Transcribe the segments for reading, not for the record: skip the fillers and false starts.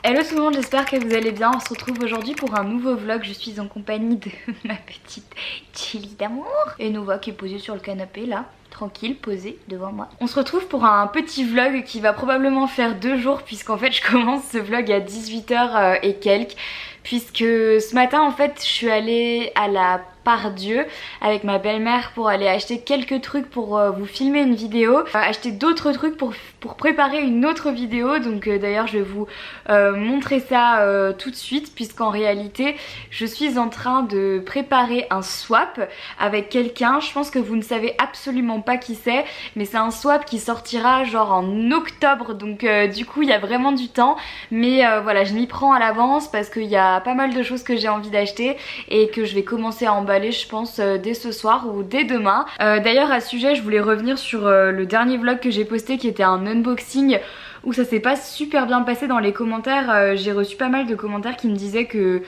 Hello tout le monde, j'espère que vous allez bien. On se retrouve aujourd'hui pour un nouveau vlog. Je suis en compagnie de ma petite Chili d'amour et Nova qui est posée sur le canapé là, tranquille, posée devant moi. On se retrouve pour un petit vlog qui va probablement faire 2 jours puisqu'en fait je commence ce vlog à 18h et quelques. Puisque ce matin en fait je suis allée à la Pardieu avec ma belle-mère pour aller acheter quelques trucs pour vous filmer une vidéo, acheter d'autres trucs pour préparer une autre vidéo. Donc d'ailleurs je vais vous montrer ça tout de suite, puisqu'en réalité je suis en train de préparer un swap avec quelqu'un. Je pense que vous ne savez absolument pas qui c'est, mais c'est un swap qui sortira genre en octobre, donc du coup il y a vraiment du temps, mais voilà, je m'y prends à l'avance parce qu'il y a pas mal de choses que j'ai envie d'acheter et que je vais commencer à emballer je pense dès ce soir ou dès demain. D'ailleurs à ce sujet je voulais revenir sur le dernier vlog que j'ai posté qui était un unboxing où ça s'est pas super bien passé dans les commentaires. J'ai reçu pas mal de commentaires qui me disaient que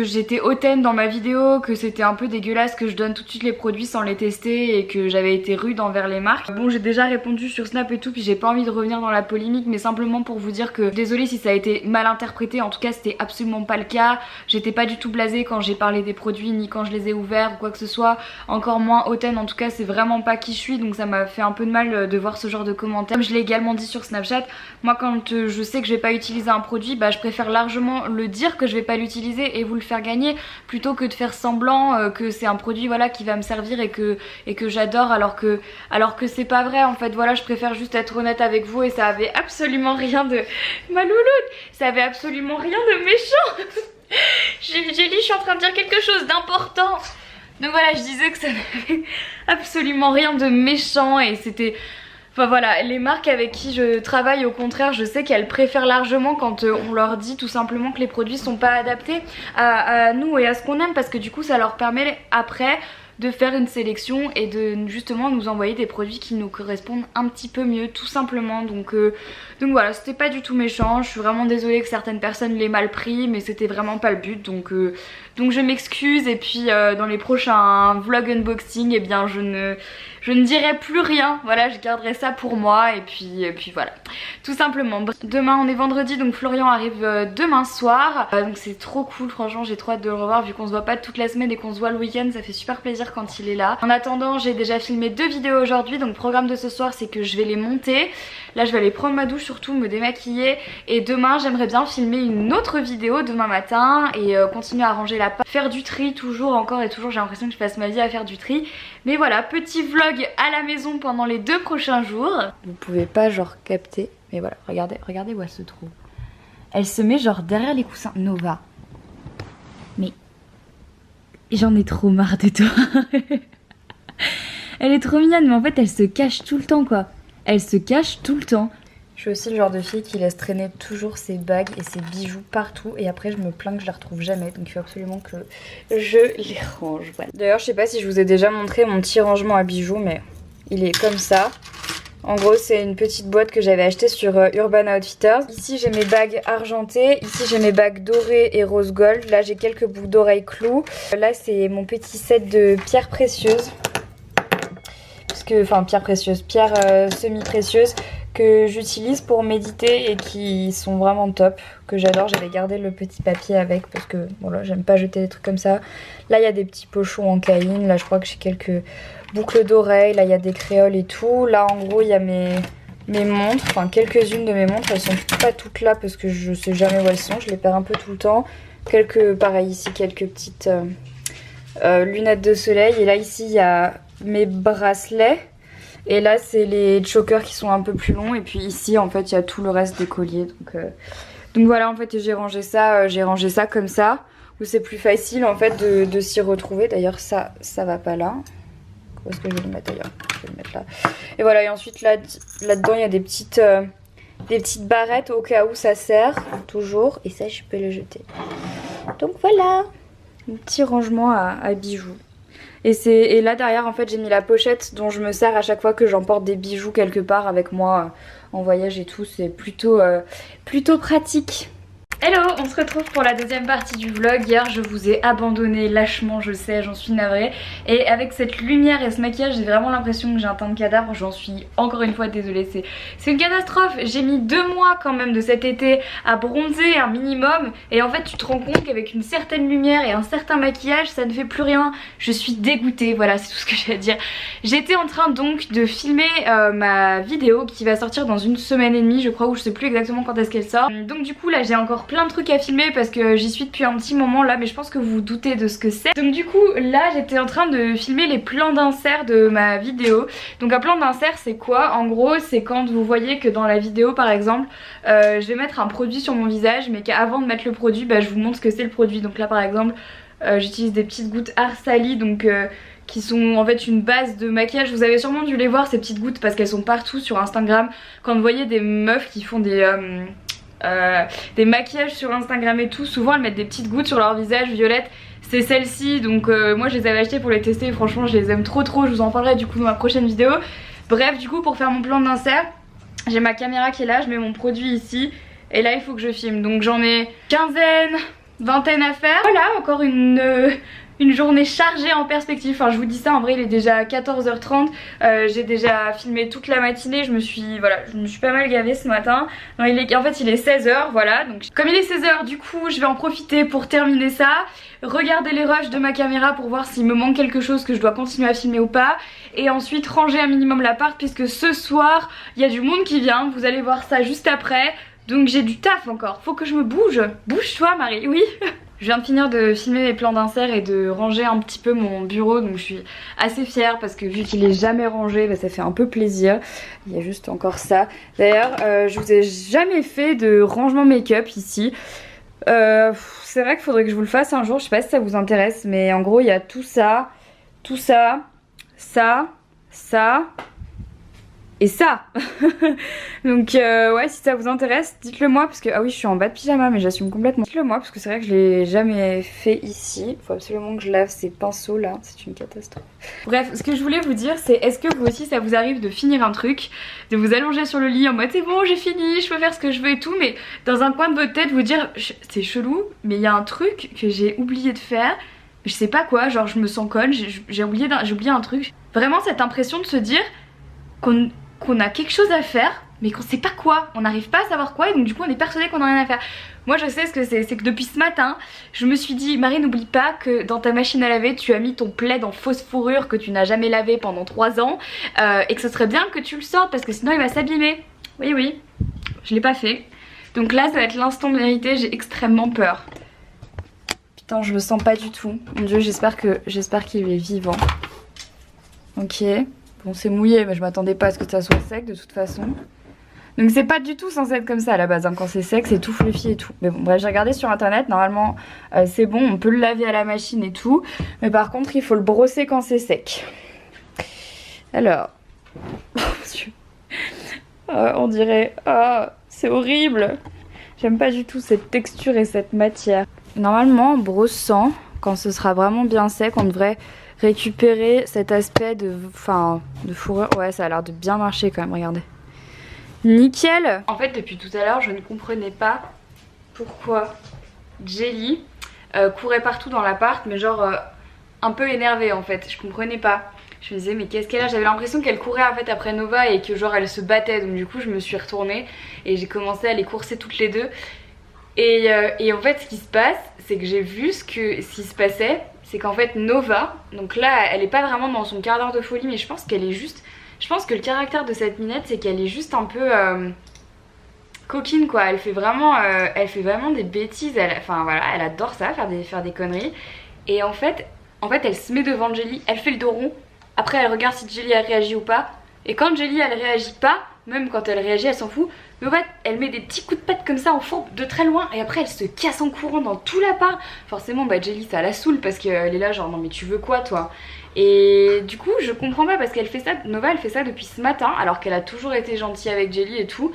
j'étais hautaine dans ma vidéo, que c'était un peu dégueulasse que je donne tout de suite les produits sans les tester et que j'avais été rude envers les marques. Bon, j'ai déjà répondu sur Snap et tout, puis j'ai pas envie de revenir dans la polémique, mais simplement pour vous dire que désolée si ça a été mal interprété. En tout cas c'était absolument pas le cas. J'étais pas du tout blasée quand j'ai parlé des produits ni quand je les ai ouverts ou quoi que ce soit, encore moins hautaine. En tout cas c'est vraiment pas qui je suis, donc ça m'a fait un peu de mal de voir ce genre de commentaires. Comme je l'ai également dit sur Snapchat, moi quand je sais que je vais pas utiliser un produit, bah je préfère largement le dire que je vais pas l'utiliser et vous le faire gagner, plutôt que de faire semblant que c'est un produit voilà qui va me servir et que j'adore alors que c'est pas vrai. En fait voilà, je préfère juste être honnête avec vous et ça avait absolument rien de... Ma louloute, ça avait absolument rien de méchant. J'ai dit je suis en train de dire quelque chose d'important. Donc voilà, je disais que ça n'avait absolument rien de méchant et c'était... Enfin voilà, les marques avec qui je travaille au contraire, je sais qu'elles préfèrent largement quand on leur dit tout simplement que les produits sont pas adaptés à nous et à ce qu'on aime, parce que du coup ça leur permet après de faire une sélection et de justement nous envoyer des produits qui nous correspondent un petit peu mieux tout simplement. Donc voilà, c'était pas du tout méchant. Je suis vraiment désolée que certaines personnes l'aient mal pris, mais c'était vraiment pas le but, donc je m'excuse. Et puis dans les prochains vlog unboxing, eh bien je ne dirai plus rien, voilà, je garderai ça pour moi et puis voilà, tout simplement. Demain on est vendredi, donc Florian arrive demain soir, donc c'est trop cool, franchement j'ai trop hâte de le revoir vu qu'on se voit pas toute la semaine et qu'on se voit le week-end, ça fait super plaisir quand il est là. En attendant j'ai déjà filmé 2 vidéos aujourd'hui, donc le programme de ce soir c'est que je vais les monter. Là je vais aller prendre ma douche surtout, me démaquiller, et demain j'aimerais bien filmer une autre vidéo demain matin et continuer à ranger la pâte, faire du tri toujours encore et toujours. J'ai l'impression que je passe ma vie à faire du tri, mais voilà, petit vlog à la maison pendant les 2 prochains jours. Vous pouvez pas genre capter, mais voilà, regardez où elle se trouve. Elle se met genre derrière les coussins. Nova, mais j'en ai trop marre de toi. Elle est trop mignonne, mais en fait elle se cache tout le temps quoi. Elle se cache tout le temps. Je suis aussi le genre de fille qui laisse traîner toujours ses bagues et ses bijoux partout et après je me plains que je les retrouve jamais, donc il faut absolument que je les range. Voilà. D'ailleurs je sais pas si je vous ai déjà montré mon petit rangement à bijoux, mais il est comme ça. En gros c'est une petite boîte que j'avais achetée sur Urban Outfitters. Ici j'ai mes bagues argentées, ici j'ai mes bagues dorées et rose gold. Là j'ai quelques boucles d'oreilles clous. Là c'est mon petit set de pierres précieuses. Enfin pierres précieuses, pierres semi-précieuses que j'utilise pour méditer et qui sont vraiment top, que j'adore. J'avais gardé le petit papier avec parce que bon là j'aime pas jeter des trucs comme ça. Là il y a des petits pochons en caïn, là je crois que j'ai quelques boucles d'oreilles, là il y a des créoles et tout. Là en gros il y a mes montres, enfin quelques-unes de mes montres, elles sont pas toutes là parce que je sais jamais où elles sont, je les perds un peu tout le temps. Pareil ici quelques petites lunettes de soleil, et là ici il y a mes bracelets. Et là c'est les chokers qui sont un peu plus longs, et puis ici en fait il y a tout le reste des colliers, donc voilà, en fait j'ai rangé ça comme ça, où c'est plus facile en fait de s'y retrouver. D'ailleurs ça va pas là, où est-ce que je vais le mettre d'ailleurs, je vais le mettre là. Et voilà, et ensuite là-dedans il y a des petites barrettes au cas où ça sert toujours, et ça je peux le jeter. Donc voilà, un petit rangement à bijoux. Et là derrière en fait j'ai mis la pochette dont je me sers à chaque fois que j'emporte des bijoux quelque part avec moi en voyage et tout. C'est plutôt pratique. Hello, on se retrouve pour la deuxième partie du vlog. Hier je vous ai abandonné lâchement, je sais, j'en suis navrée. Et avec cette lumière et ce maquillage, j'ai vraiment l'impression que j'ai un teint de cadavre. J'en suis encore une fois désolée, c'est une catastrophe. J'ai mis 2 mois quand même de cet été à bronzer un minimum. Et en fait tu te rends compte qu'avec une certaine lumière et un certain maquillage, ça ne fait plus rien. Je suis dégoûtée, voilà, c'est tout ce que j'ai à dire. J'étais en train donc de filmer ma vidéo qui va sortir dans 1 semaine et demie je crois, ou je sais plus exactement quand est-ce qu'elle sort. Donc du coup là j'ai encore plein de trucs à filmer parce que j'y suis depuis un petit moment là, mais je pense que vous vous doutez de ce que c'est. Donc du coup là j'étais en train de filmer les plans d'insert de ma vidéo. Donc un plan d'insert c'est quoi? En gros c'est quand vous voyez que dans la vidéo par exemple je vais mettre un produit sur mon visage, mais qu'avant de mettre le produit je vous montre ce que c'est le produit. Donc là par exemple j'utilise des petites gouttes Arsali, donc qui sont en fait une base de maquillage. Vous avez sûrement dû les voir ces petites gouttes parce qu'elles sont partout sur Instagram. Quand vous voyez des meufs qui font des maquillages sur Instagram et tout, souvent elles mettent des petites gouttes sur leur visage violettes. C'est celle-ci, donc moi je les avais achetées pour les tester et franchement je les aime trop. Je vous en parlerai du coup dans ma prochaine vidéo. Bref, du coup pour faire mon plan d'insert, j'ai ma caméra qui est là, je mets mon produit ici et là il faut que je filme. Donc j'en ai quinzaine, vingtaine à faire. Voilà, encore une journée chargée en perspective. Enfin je vous dis ça, en vrai il est déjà 14h30. J'ai déjà filmé toute la matinée. Je me suis pas mal gavée ce matin. Non, en fait il est 16h, voilà. Donc comme il est 16h, du coup je vais en profiter pour terminer ça. Regarder les rushs de ma caméra pour voir s'il me manque quelque chose que je dois continuer à filmer ou pas. Et ensuite ranger un minimum l'appart puisque ce soir il y a du monde qui vient. Vous allez voir ça juste après. Donc j'ai du taf encore, faut que je me bouge. Bouge-toi Marie, oui. Je viens de finir de filmer mes plans d'insert et de ranger un petit peu mon bureau, donc je suis assez fière parce que vu qu'il est jamais rangé, ça fait un peu plaisir. Il y a juste encore ça. D'ailleurs je vous ai jamais fait de rangement make-up ici. C'est vrai qu'il faudrait que je vous le fasse un jour, je sais pas si ça vous intéresse, mais en gros il y a tout ça, ça et ça. Donc ouais, si ça vous intéresse dites-le moi parce que ah oui je suis en bas de pyjama mais j'assume complètement. Dites-le moi parce que c'est vrai que je l'ai jamais fait ici. Faut absolument que je lave ces pinceaux là, c'est une catastrophe. Bref, ce que je voulais vous dire c'est, est-ce que vous aussi ça vous arrive de finir un truc, de vous allonger sur le lit en mode c'est bon j'ai fini, je peux faire ce que je veux et tout, mais dans un coin de votre tête vous dire c'est chelou mais il y a un truc que j'ai oublié de faire, je sais pas quoi, genre je me sens conne, j'ai oublié un truc. Vraiment cette impression de se dire qu'on a quelque chose à faire mais qu'on sait pas quoi, on n'arrive pas à savoir quoi et donc du coup on est persuadé qu'on a rien à faire. Moi je sais ce que c'est que depuis ce matin je me suis dit Marie n'oublie pas que dans ta machine à laver tu as mis ton plaid en fausse fourrure que tu n'as jamais lavé pendant 3 ans et que ce serait bien que tu le sortes parce que sinon il va s'abîmer. Oui, je l'ai pas fait. Donc là ça va être l'instant de vérité, j'ai extrêmement peur. Putain je le sens pas du tout. Mon dieu j'espère qu'il est vivant. Ok. Bon c'est mouillé mais je m'attendais pas à ce que ça soit sec de toute façon. Donc c'est pas du tout censé être comme ça à la base, hein. Quand c'est sec c'est tout fluffy et tout. Mais bon bref j'ai regardé sur internet, normalement c'est bon, on peut le laver à la machine et tout. Mais par contre il faut le brosser quand c'est sec. Alors, oh mon dieu, on dirait, c'est horrible. J'aime pas du tout cette texture et cette matière. Normalement en brossant, quand ce sera vraiment bien sec, on devrait récupérer cet aspect de fourrure. Ouais ça a l'air de bien marcher quand même, regardez. Nickel. En fait depuis tout à l'heure je ne comprenais pas pourquoi Jelly courait partout dans l'appart, mais genre un peu énervée en fait. Je comprenais pas. Je me disais mais qu'est-ce qu'elle a? J'avais l'impression qu'elle courait en fait après Nova et que genre elle se battait, donc du coup je me suis retournée et j'ai commencé à les courser toutes les deux. Et en fait ce qui se passe c'est que j'ai vu ce qui se passait, c'est qu'en fait Nova, donc là elle est pas vraiment dans son quart d'heure de folie mais je pense qu'elle est juste, je pense que le caractère de cette minette c'est qu'elle est juste un peu coquine quoi, elle fait vraiment des bêtises, enfin voilà, elle adore ça, faire des conneries. Et en fait elle se met devant Jelly, elle fait le dos rond, après elle regarde si Jelly elle réagit ou pas, et quand Jelly elle réagit pas, même quand elle réagit elle s'en fout, mais en fait elle met des petits coups de patte comme ça en fourbe de très loin et après elle se casse en courant dans tout l'appart. Forcément Jelly ça la saoule parce qu'elle est là genre non mais tu veux quoi toi? Et du coup je comprends pas parce qu'elle fait ça, Nova elle fait ça depuis ce matin alors qu'elle a toujours été gentille avec Jelly et tout.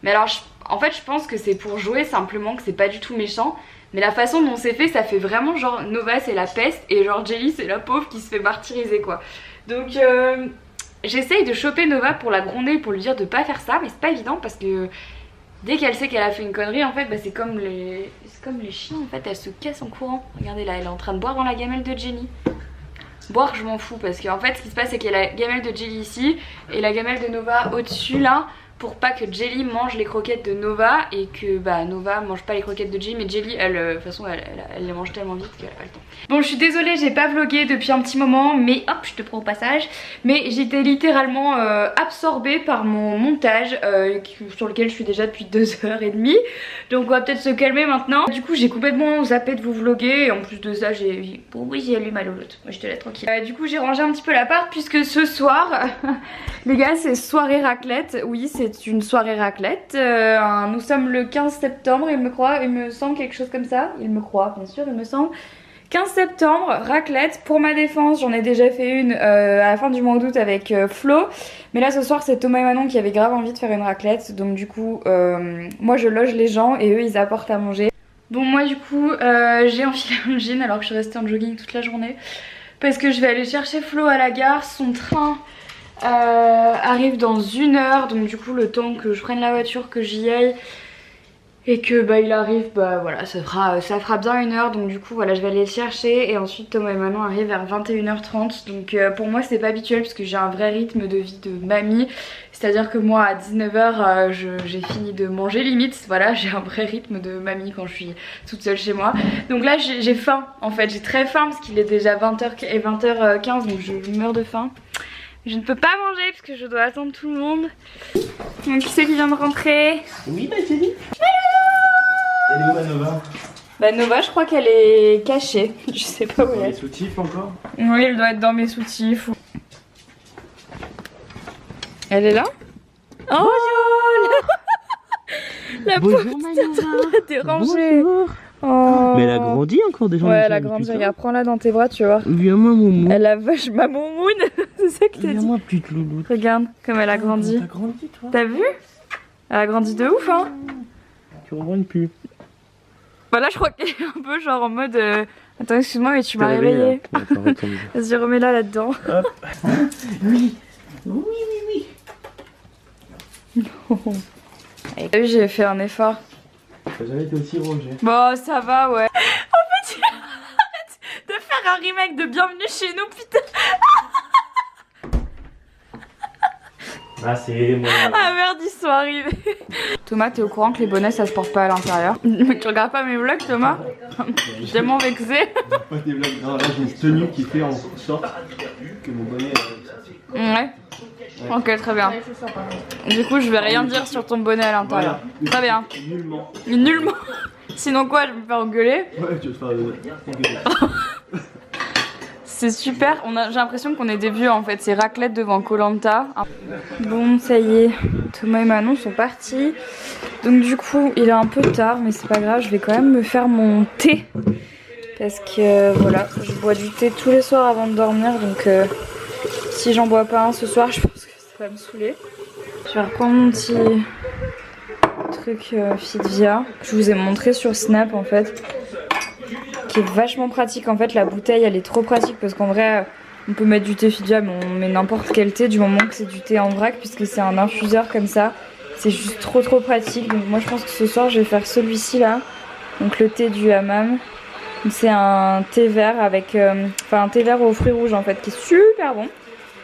Mais alors en fait je pense que c'est pour jouer simplement, que c'est pas du tout méchant. Mais la façon dont c'est fait, ça fait vraiment genre Nova c'est la peste et genre Jelly c'est la pauvre qui se fait martyriser quoi. Donc j'essaye de choper Nova pour la gronder, pour lui dire de pas faire ça, mais c'est pas évident parce que dès qu'elle sait qu'elle a fait une connerie, en fait, bah, c'est comme les chiens, en fait, elle se casse en courant. Regardez là, elle est en train de boire dans la gamelle de Jelly. Boire, je m'en fous, parce qu'en fait, ce qui se passe, c'est qu'il y a la gamelle de Jelly ici et la gamelle de Nova au-dessus là, pour pas que Jelly mange les croquettes de Nova et que bah Nova mange pas les croquettes de Jelly, mais Jelly elle de toute façon elle les mange tellement vite qu'elle a pas le temps. Bon, je suis désolée, j'ai pas vlogué depuis un petit moment, mais hop, je te prends au passage. Mais j'étais littéralement absorbée par mon montage sur lequel je suis déjà depuis 2h30. Donc on va peut-être se calmer maintenant. Du coup j'ai complètement zappé de vous vlogger et en plus de ça j'ai allumé ma lolotte. Moi je te laisse tranquille. Du coup j'ai rangé un petit peu l'appart puisque ce soir les gars c'est soirée raclette. Oui, c'est une soirée raclette. Nous sommes le 15 septembre il me semble quelque chose comme ça. Il me croit bien sûr, il me semble. 15 septembre, raclette. Pour ma défense, j'en ai déjà fait une à la fin du mois d'août avec Flo. Mais là ce soir c'est Thomas et Manon qui avaient grave envie de faire une raclette. Donc du coup moi je loge les gens et eux ils apportent à manger. Bon moi du coup j'ai enfilé un jean alors que je suis restée en jogging toute la journée. Parce que je vais aller chercher Flo à la gare. Son train arrive dans 1 heure. Donc du coup le temps que je prenne la voiture, que j'y aille et que bah il arrive, bah voilà, ça fera bien 1 heure. Donc du coup voilà, je vais aller le chercher et ensuite Thomas et Manon arrivent vers 21h30. Donc pour moi c'est pas habituel parce que j'ai un vrai rythme de vie de mamie. C'est à dire que moi à 19h j'ai fini de manger limite. Voilà, j'ai un vrai rythme de mamie quand je suis toute seule chez moi. Donc là j'ai faim en fait, j'ai très faim parce qu'il est déjà 20h et 20h15 donc je meurs de faim. Je ne peux pas manger parce que je dois attendre tout le monde. Donc qui c'est qui vient de rentrer? Oui, bah Jelly. Elle est où ma Nova? Bah Nova je crois qu'elle est cachée. Je sais pas où elle est. Dans les soutifs encore? Oui, elle doit être dans mes soutifs. Elle est là? Oh la pauvre petite, on l'a dérangée. Oh. Mais elle a grandi encore déjà. Ouais, elle a grandi. Regarde, prends-la dans tes bras, tu vois. Viens-moi, Moumou. Elle a vache ma moumoune. C'est ça que t'as dit. Viens-moi, petite louloute. Regarde comme elle a grandi. T'as grandi, toi. T'as vu? Elle a grandi de ouf, hein. Tu revois plus. Bah là, je crois qu'elle est un peu genre en mode. Attends, excuse-moi, mais tu m'as réveillée. Vas-y, remets-la là-dedans. Hop. Oui. Oui, oui, oui. T'as vu, j'ai fait un effort. T'as jamais été aussi Roger. Bon, ça va, ouais. En fait, arrête de faire un remake de Bienvenue chez nous, putain. Ah, c'est moi. Ah merde, ils sont arrivés. Thomas, t'es au courant que les bonnets ça se porte pas à l'intérieur? Tu regardes pas mes vlogs, Thomas? Je suis tellement vexée. Pas des vlogs. Non, là j'ai une tenue qui fait en sorte que mon bonnet. Ouais. Ok, très bien. Du coup, je vais rien dire sur ton bonnet à l'intérieur. Voilà. Très bien. Nullement. Nullement. Sinon quoi, je vais me faire engueuler? Ouais, tu vas te faire engueuler. C'est super, j'ai l'impression qu'on est des vieux en fait, c'est raclette devant Koh-Lanta. Bon, ça y est, Thomas et Manon sont partis. Donc du coup, il est un peu tard, mais c'est pas grave, je vais quand même me faire mon thé. Parce que voilà, je bois du thé tous les soirs avant de dormir, donc si j'en bois pas un ce soir, je pense que ça va me saouler. Je vais reprendre mon petit truc Fitvia. Je vous ai montré sur Snap en fait. Qui est vachement pratique en fait, la bouteille elle est trop pratique parce qu'en vrai on peut mettre du thé Fidia mais on met n'importe quel thé du moment que c'est du thé en vrac puisque c'est un infuseur comme ça, c'est juste trop pratique. Donc moi je pense que ce soir je vais faire celui-ci là, donc le thé du hammam. C'est un thé vert avec, enfin un thé vert aux fruits rouges en fait qui est super bon.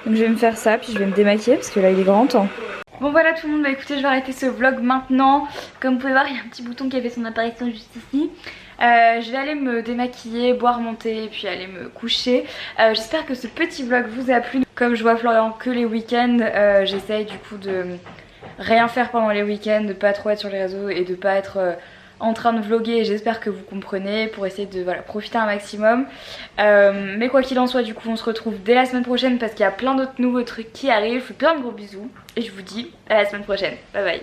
Donc je vais me faire ça puis je vais me démaquiller parce que là il est grand temps. Bon voilà tout le monde, bah écoutez je vais arrêter ce vlog maintenant. Comme vous pouvez voir il y a un petit bouton qui a fait son apparition juste ici. Je vais aller me démaquiller, boire mon thé et puis aller me coucher. J'espère que ce petit vlog vous a plu. Comme je vois Florian que les week-ends, j'essaye du coup de rien faire pendant les week-ends, de pas trop être sur les réseaux et de pas être en train de vlogger. J'espère que vous comprenez pour essayer de voilà, profiter un maximum. Mais quoi qu'il en soit, du coup on se retrouve dès la semaine prochaine parce qu'il y a plein d'autres nouveaux trucs qui arrivent. Je vous fais plein de gros bisous et je vous dis à la semaine prochaine. Bye bye.